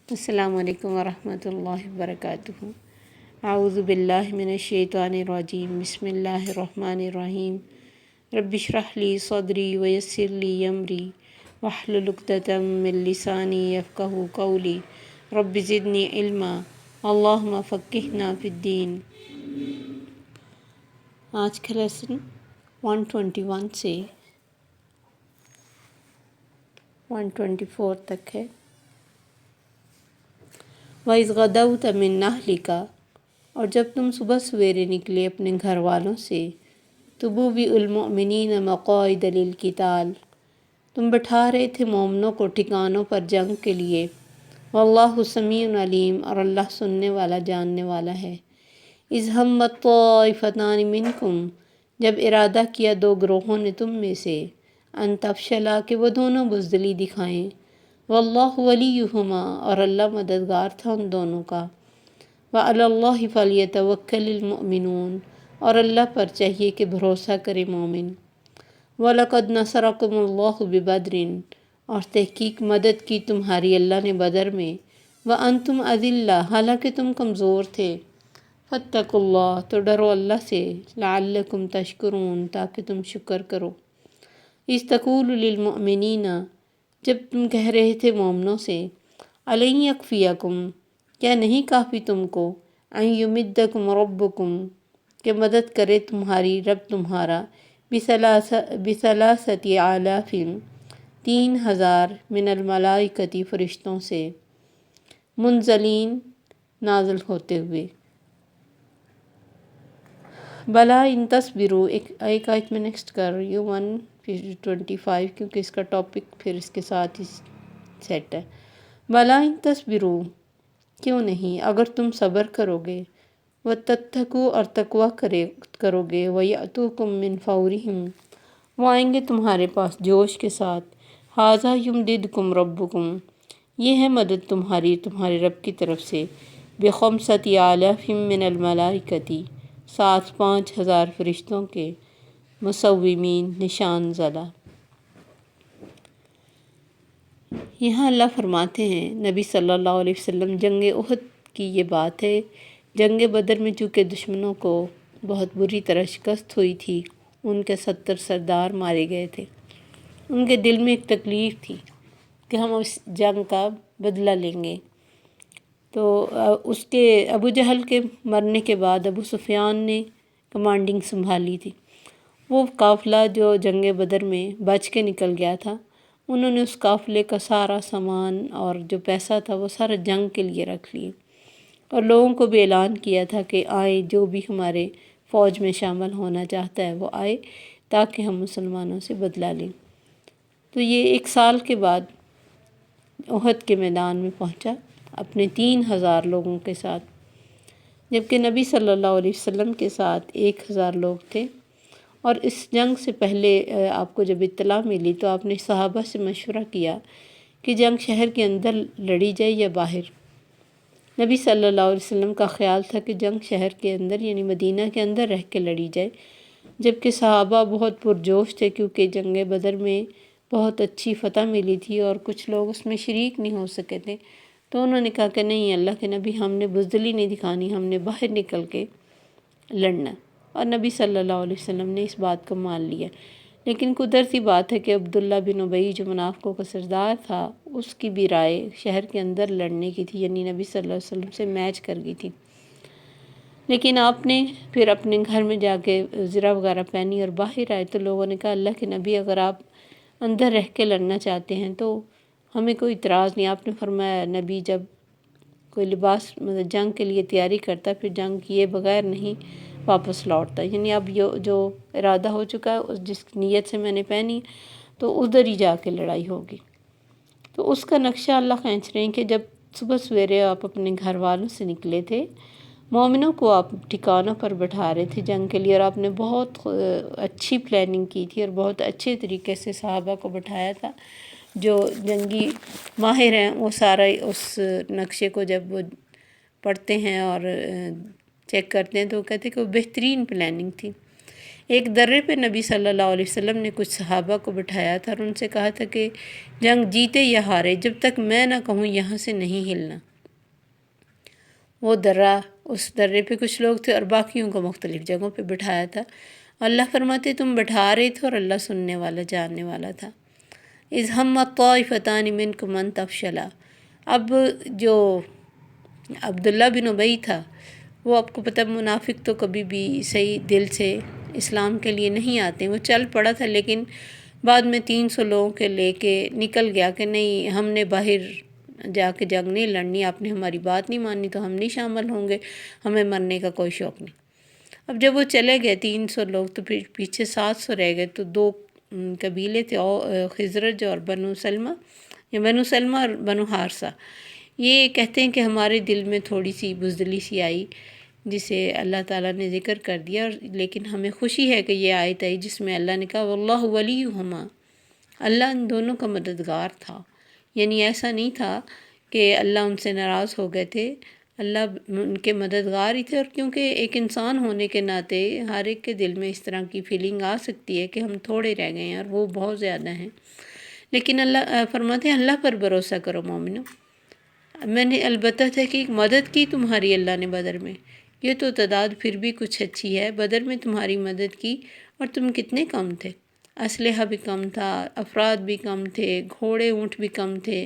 السلام علیکم ورحمۃ اللہ وبرکاتہ۔ اعوذ باللہ من الشیطان الرجیم، بسم اللہ الرحمن الرحیم۔ رب اشرح لی صدری ویسر لی امری واحلل عقدۃ من لسانی یفقہوا قولی رب زدنی علما اللہم فقہنا فی الدین۔ آج کا لیسن 121 سے 124 تک ہے۔ وَإِذْ غَدَوْتَ مِنْ أَهْلِكَ، اور جب تم صبح سویرے نکلے اپنے گھر والوں سے، تُبَوِّئُ الْمُؤْمِنِينَ مَقَاعِدَ لِلْقِتَالِ، تم بٹھا رہے تھے مومنوں کو ٹھکانوں پر جنگ کے لیے۔ وَاللَّهُ سَمِيعٌ عَلِيمٌ، اور اللہ سننے والا جاننے والا ہے۔ اِذْ هَمَّت طَّائِفَتَانِ مِنْكُمْ، جب ارادہ کیا دو گروہوں نے تم میں سے، ان تفشلا، کہ وہ دونوں بزدلی دکھائیں، واللہ ولیہما، اور اللہ مددگار تھا ان دونوں کا، وعلی اللہ فلیتوکل المؤمنون، اور اللہ پر چاہیے کہ بھروسہ کرے مومن۔ وَلَقَدْ نَصَرَكُمُ اللَّهُ بِبَدْرٍ، اور تحقیق مدد کی تمہاری اللہ نے بدر میں، وَأَنْتُمْ أَذِلَّةٌ، حالانکہ تم کمزور تھے، فَاتَّقُوا اللَّهَ، تو ڈرو اللہ سے، لَعَلَّكُمْ تَشْكُرُونَ، تاکہ تم شکر کرو۔ اِذْ تَقُولُ لِلْمُؤْمِنِينَ، جب تم کہہ رہے تھے مومنوں سے، أَلَنْ يَكْفِيَكُمْ، کیا نہیں کافی تم کو، أَنْ يُمِدَّكُمْ رَبُّكُمْ، کہ مدد کرے تمہاری رب تمہارا، بِثَلَاثَةِ آلَافٍ، 3000 من الملائکۃ، فرشتوں سے، منزلین، نازل ہوتے ہوئے۔ بلا ان تصبروا، ایک آیت میں نیکسٹ کر رہی ہوں 125، کیونکہ اس کا ٹاپک پھر اس کے ساتھ ہی سیٹ ہے۔ بلا ان تصبروا، کیوں نہیں، اگر تم صبر کرو گے، وتتقوا، اور تقوی کرو گے، ویأتوکم من فورہم، وہ آئیں گے تمہارے پاس جوش کے ساتھ، ھذا یمددکم ربکم، یہ ہے مدد تمہاری تمہارے رب کی طرف سے، بخمسۃ آلاف من الملائکۃ، 5000 فرشتوں کے، مصومین، نشان زدہ۔ یہاں اللہ فرماتے ہیں، نبی صلی اللہ علیہ وسلم، جنگ احد کی یہ بات ہے۔ جنگ بدر میں چونکہ دشمنوں کو بہت بری طرح شکست ہوئی تھی، ان کے 70 سردار مارے گئے تھے، ان کے دل میں ایک تکلیف تھی کہ ہم اس جنگ کا بدلہ لیں گے۔ تو اس کے ابو جہل کے مرنے کے بعد ابو سفیان نے کمانڈنگ سنبھالی تھی۔ وہ قافلہ جو جنگ بدر میں بچ کے نکل گیا تھا، انہوں نے اس قافلے کا سارا سامان اور جو پیسہ تھا وہ سارا جنگ کے لیے رکھ لیے، اور لوگوں کو بھی اعلان کیا تھا کہ آئے، جو بھی ہمارے فوج میں شامل ہونا چاہتا ہے وہ آئے، تاکہ ہم مسلمانوں سے بدلہ لیں۔ تو یہ 1 سال کے بعد احد کے میدان میں پہنچا اپنے 3000 لوگوں کے ساتھ، جبکہ نبی صلی اللہ علیہ وسلم کے ساتھ 1000 لوگ تھے۔ اور اس جنگ سے پہلے آپ کو جب اطلاع ملی تو آپ نے صحابہ سے مشورہ کیا کہ جنگ شہر کے اندر لڑی جائے یا باہر۔ نبی صلی اللہ علیہ وسلم کا خیال تھا کہ جنگ شہر کے اندر یعنی مدینہ کے اندر رہ کے لڑی جائے، جبکہ صحابہ بہت پرجوش تھے، کیونکہ جنگ بدر میں بہت اچھی فتح ملی تھی اور کچھ لوگ اس میں شریک نہیں ہو سکے تھے۔ تو انہوں نے کہا کہ نہیں، اللہ کے نبی، ہم نے بزدلی نہیں دکھانی، ہم نے باہر نکل کے لڑنا۔ اور نبی صلی اللہ علیہ وسلم نے اس بات کو مان لیا۔ لیکن قدرتی بات ہے کہ عبداللہ بن ابی، جو منافقوں کا سردار تھا، اس کی بھی رائے شہر کے اندر لڑنے کی تھی، یعنی نبی صلی اللہ علیہ وسلم سے میچ کر گئی تھی۔ لیکن آپ نے پھر اپنے گھر میں جا کے زرہ وغیرہ پہنی اور باہر آئے، تو لوگوں نے کہا اللہ کے نبی، اگر آپ اندر رہ کے لڑنا چاہتے ہیں تو ہمیں کوئی اعتراض نہیں۔ آپ نے فرمایا، نبی جب کوئی لباس جنگ کے لیے تیاری کرتا، پھر جنگ کیے بغیر نہیں واپس لوٹتا، یعنی اب جو ارادہ ہو چکا ہے، جس نیت سے میں نے پہنی تو ادھر ہی جا کے لڑائی ہوگی۔ تو اس کا نقشہ اللہ کھینچ رہے ہیں کہ جب صبح سویرے آپ اپنے گھر والوں سے نکلے تھے، مومنوں کو آپ ٹھکانوں پر بٹھا رہے تھے جنگ کے لیے، اور آپ نے بہت اچھی پلاننگ کی تھی اور بہت اچھے طریقے سے صحابہ کو بٹھایا تھا۔ جو جنگی ماہر ہیں وہ سارا اس نقشے کو جب وہ پڑھتے ہیں اور چیک کرتے ہیں تو وہ کہتے ہیں کہ وہ بہترین پلاننگ تھی۔ ایک درے پہ نبی صلی اللہ علیہ وسلم نے کچھ صحابہ کو بٹھایا تھا اور ان سے کہا تھا کہ جنگ جیتے یا ہارے جب تک میں نہ کہوں یہاں سے نہیں ہلنا۔ وہ درہ، اس درے پہ کچھ لوگ تھے اور باقیوں کو مختلف جگہوں پہ بٹھایا تھا۔ اللہ فرماتے تم بٹھا رہے تھے اور اللہ سننے والا جاننے والا تھا۔ اذ ہمت طائفتان منکم ان تفشلا۔ اب جو عبداللہ بن ابی تھا، وہ آپ کو پتہ منافق تو کبھی بھی صحیح دل سے اسلام کے لیے نہیں آتے، وہ چل پڑا تھا لیکن بعد میں 300 لوگوں کے لے کے نکل گیا کہ نہیں ہم نے باہر جا کے جنگ نہیں لڑنی، آپ نے ہماری بات نہیں ماننی تو ہم نہیں شامل ہوں گے، ہمیں مرنے کا کوئی شوق نہیں۔ اب جب وہ چلے گئے 300 لوگ تو پھر پیچھے 700 رہ گئے، تو دو قبیلے تھے خزرج اور بنو سلمہ، یا بنو سلمہ اور بنو حارثہ۔ یہ کہتے ہیں کہ ہمارے دل میں تھوڑی سی بزدلی سی آئی جسے اللہ تعالیٰ نے ذکر کر دیا، لیکن ہمیں خوشی ہے کہ یہ آیت آئی جس میں اللہ نے کہا واللہ ولیہما، اللہ ان دونوں کا مددگار تھا۔ یعنی ایسا نہیں تھا کہ اللہ ان سے ناراض ہو گئے تھے، اللہ ان کے مددگار ہی تھے، اور کیونکہ ایک انسان ہونے کے ناطے ہر ایک کے دل میں اس طرح کی فیلنگ آ سکتی ہے کہ ہم تھوڑے رہ گئے ہیں اور وہ بہت زیادہ ہیں، لیکن اللہ فرماتے ہیں اللہ پر بھروسہ کرو مومنو، میں نے البتہ تحقیق مدد کی تمہاری اللہ نے بدر میں، یہ تو تعداد پھر بھی کچھ اچھی ہے، بدر میں تمہاری مدد کی اور تم کتنے کم تھے، اسلحہ بھی کم تھا، افراد بھی کم تھے، گھوڑے اونٹ بھی کم تھے،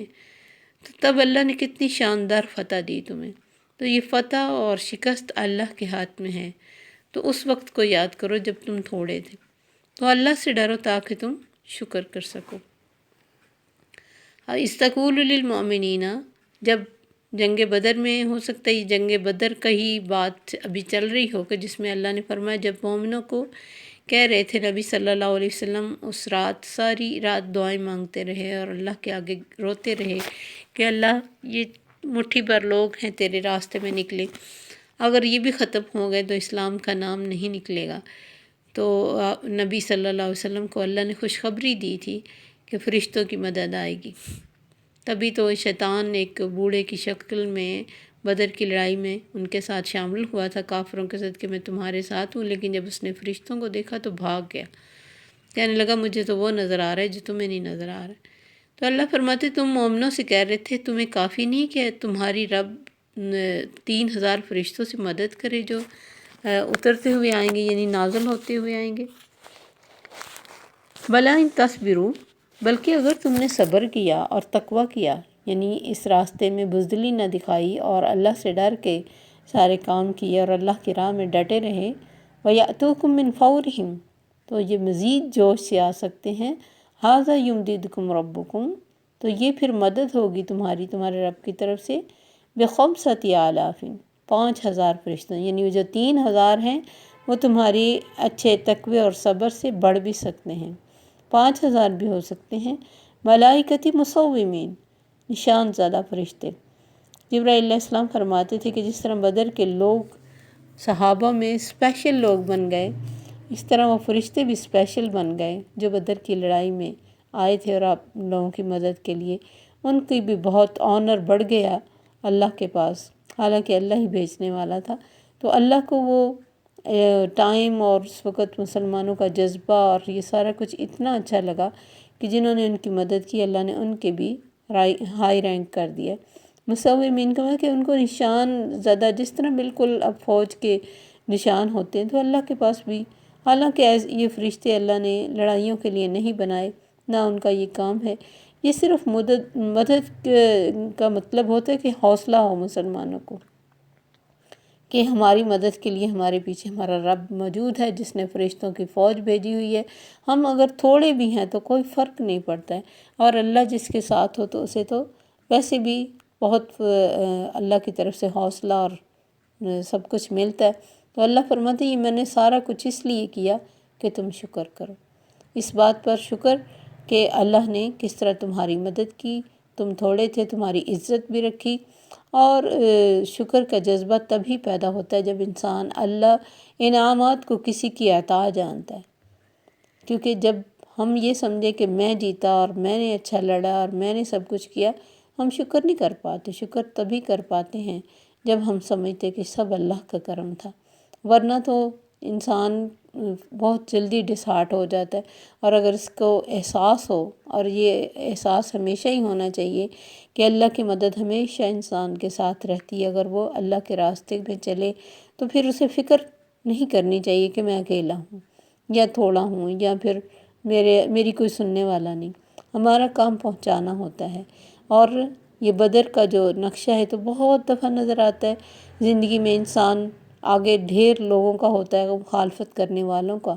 تو تب اللہ نے کتنی شاندار فتح دی تمہیں۔ تو یہ فتح اور شکست اللہ کے ہاتھ میں ہے، تو اس وقت کو یاد کرو جب تم تھوڑے تھے، تو اللہ سے ڈرو تاکہ تم شکر کر سکو۔ استقول للمؤمنین، جب جنگ بدر میں ہو سکتا ہے یہ جنگ بدر کا ہی بات ابھی چل رہی ہو کہ جس میں اللہ نے فرمایا جب مومنوں کو کہہ رہے تھے نبی صلی اللہ علیہ وسلم اس رات ساری رات دعائیں مانگتے رہے اور اللہ کے آگے روتے رہے کہ اللہ یہ مٹھی بھر لوگ ہیں تیرے راستے میں نکلے، اگر یہ بھی ختم ہو گئے تو اسلام کا نام نہیں نکلے گا۔ تو نبی صلی اللہ علیہ وسلم کو اللہ نے خوشخبری دی تھی کہ فرشتوں کی مدد آئے گی، تبھی تو شیطان ایک بوڑھے کی شکل میں بدر کی لڑائی میں ان کے ساتھ شامل ہوا تھا کافروں کے ساتھ کہ میں تمہارے ساتھ ہوں، لیکن جب اس نے فرشتوں کو دیکھا تو بھاگ گیا، کہنے لگا مجھے تو وہ نظر آ رہا ہے جو تمہیں نہیں نظر آ رہا ہے۔ تو اللہ فرماتے تم مومنوں سے کہہ رہے تھے تمہیں کافی نہیں کہ تمہاری رب 3000 فرشتوں سے مدد کرے جو اترتے ہوئے آئیں گے، یعنی نازل ہوتے ہوئے آئیں گے۔ بلا ان تصبروا، بلکہ اگر تم نے صبر کیا اور تقوی کیا، یعنی اس راستے میں بزدلی نہ دکھائی اور اللہ سے ڈر کے سارے کام کیے اور اللہ کی راہ میں ڈٹے رہے، وَيَأْتُوكُم مِّن فَوْرِهِمْ، تو یہ مزید جوش سے آ سکتے ہیں، هَذَا يُمْدِدْكُمْ رَبُّكُمْ، تو یہ پھر مدد ہوگی تمہارے رب کی طرف سے، بِخَمْسَةِ آلَافٍ، 5000 فرشتوں، یعنی جو 3000 ہیں وہ تمہاری اچھے تقوی اور صبر سے بڑھ بھی سکتے ہیں، 5000 بھی ہو سکتے ہیں، ملائکتی مصومین، نشان زدہ فرشتے۔ جبرائیل علیہ السلام فرماتے تھے کہ جس طرح بدر کے لوگ صحابہ میں اسپیشل لوگ بن گئے، اس طرح وہ فرشتے بھی اسپیشل بن گئے جو بدر کی لڑائی میں آئے تھے اور آپ لوگوں کی مدد کے لیے، ان کی بھی بہت آنر بڑھ گیا اللہ کے پاس، حالانکہ اللہ ہی بھیجنے والا تھا۔ تو اللہ کو وہ ٹائم اور اس وقت مسلمانوں کا جذبہ اور یہ سارا کچھ اتنا اچھا لگا کہ جنہوں نے ان کی مدد کی اللہ نے ان کے بھی ہائی رینک کر دیا۔ مصومین کا مطلب کہ ان کو نشان زدہ، جس طرح بالکل اب فوج کے نشان ہوتے ہیں تو اللہ کے پاس بھی، حالانکہ یہ فرشتے اللہ نے لڑائیوں کے لیے نہیں بنائے، نہ ان کا یہ کام ہے، یہ صرف مدد کا مطلب ہوتا ہے کہ حوصلہ ہو مسلمانوں کو کہ ہماری مدد کے لیے ہمارے پیچھے ہمارا رب موجود ہے جس نے فرشتوں کی فوج بھیجی ہوئی ہے، ہم اگر تھوڑے بھی ہیں تو کوئی فرق نہیں پڑتا ہے، اور اللہ جس کے ساتھ ہو تو اسے تو ویسے بھی بہت اللہ کی طرف سے حوصلہ اور سب کچھ ملتا ہے۔ تو اللہ فرماتے ہیں یہ میں نے سارا کچھ اس لیے کیا کہ تم شکر کرو، اس بات پر شکر کہ اللہ نے کس طرح تمہاری مدد کی، تم تھوڑے تھے، تمہاری عزت بھی رکھی، اور شکر کا جذبہ تبھی پیدا ہوتا ہے جب انسان اللہ انعامات کو کسی کی عطا جانتا ہے، کیونکہ جب ہم یہ سمجھے کہ میں جیتا اور میں نے اچھا لڑا اور میں نے سب کچھ کیا، ہم شکر نہیں کر پاتے۔ شکر تبھی کر پاتے ہیں جب ہم سمجھتے کہ سب اللہ کا کرم تھا، ورنہ تو انسان بہت جلدی ڈسہارٹ ہو جاتا ہے، اور اگر اس کو احساس ہو، اور یہ احساس ہمیشہ ہی ہونا چاہیے کہ اللہ کی مدد ہمیشہ انسان کے ساتھ رہتی ہے، اگر وہ اللہ کے راستے میں چلے تو پھر اسے فکر نہیں کرنی چاہیے کہ میں اکیلا ہوں یا تھوڑا ہوں یا پھر میری کوئی سننے والا نہیں۔ ہمارا کام پہنچانا ہوتا ہے، اور یہ بدر کا جو نقشہ ہے تو بہت دفعہ نظر آتا ہے زندگی میں، انسان آگے ڈھیر لوگوں کا ہوتا ہے مخالفت کرنے والوں کا،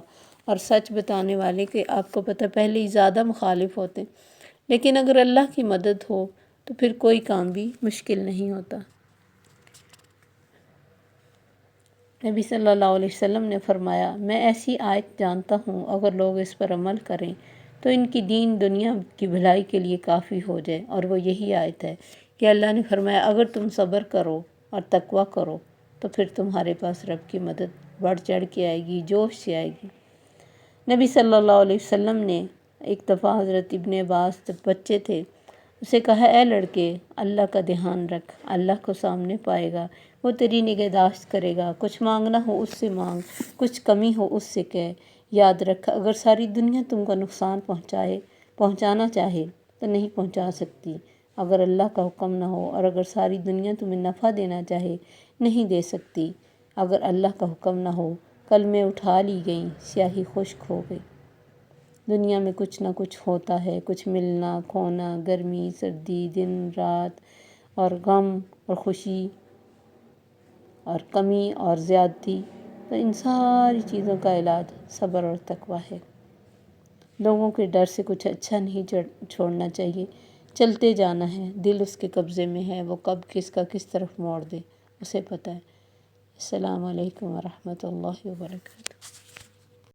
اور سچ بتانے والے کے آپ کو پتہ پہلے ہی زیادہ مخالف ہوتے ہیں، لیکن اگر اللہ کی مدد ہو تو پھر کوئی کام بھی مشکل نہیں ہوتا۔ نبی صلی اللہ علیہ وسلم نے فرمایا، میں ایسی آیت جانتا ہوں اگر لوگ اس پر عمل کریں تو ان کی دین دنیا کی بھلائی کے لیے کافی ہو جائے، اور وہ یہی آیت ہے کہ اللہ نے فرمایا اگر تم صبر کرو اور تقویٰ کرو تو پھر تمہارے پاس رب کی مدد بڑھ چڑھ کے آئے گی، جوش سے آئے گی۔ نبی صلی اللہ علیہ وسلم نے ایک دفعہ حضرت ابن عباس جب بچے تھے اسے کہا، اے لڑکے، اللہ کا دھیان رکھ، اللہ کو سامنے پائے گا، وہ تیری نگہداشت کرے گا، کچھ مانگنا ہو اس سے مانگ، کچھ کمی ہو اس سے کہہ، یاد رکھ اگر ساری دنیا تم کو نقصان پہنچانا چاہے تو نہیں پہنچا سکتی، اگر اللہ کا حکم نہ ہو، اور اگر ساری دنیا تمہیں نفع دینا چاہے نہیں دے سکتی، اگر اللہ کا حکم نہ ہو، کلمے اٹھا لی گئیں، سیاہی خشک ہو گئی۔ دنیا میں کچھ نہ کچھ ہوتا ہے، کچھ ملنا کھونا، گرمی سردی، دن رات، اور غم اور خوشی، اور کمی اور زیادتی، تو ان ساری چیزوں کا علاج صبر اور تقویٰ ہے۔ لوگوں کے ڈر سے کچھ اچھا نہیں چھوڑنا چاہیے، چلتے جانا ہے، دل اس کے قبضے میں ہے، وہ کب کس کا کس طرف موڑ دے اسے پتہ ہے۔ السلام علیکم ورحمۃ اللہ وبرکاتہ۔